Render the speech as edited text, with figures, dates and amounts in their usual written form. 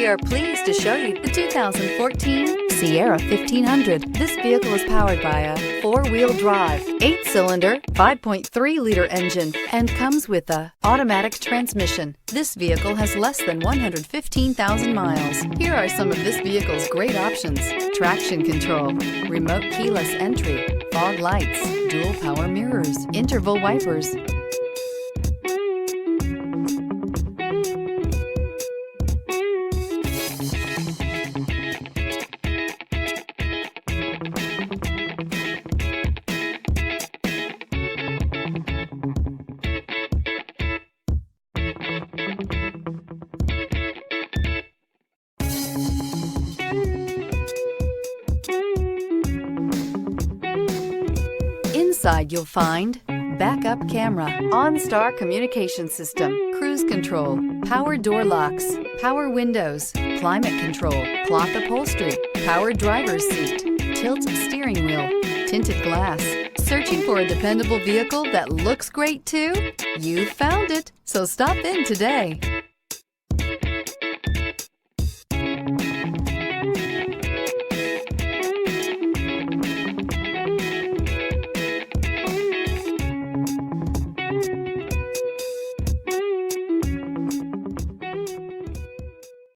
We are pleased to show you the 2014 Sierra 1500. This vehicle is powered by a four-wheel drive, 8-cylinder, 5.3-liter engine, and comes with a automatic transmission. This vehicle has less than 115,000 miles. Here are some of this vehicle's great options: traction control, remote keyless entry, fog lights, dual power mirrors, interval wipers. Inside you'll find backup camera, OnStar Communication System, cruise control, power door locks, power windows, climate control, cloth upholstery, power driver's seat, tilt steering wheel, tinted glass. Searching for a dependable vehicle that looks great too? You found it, so stop in today.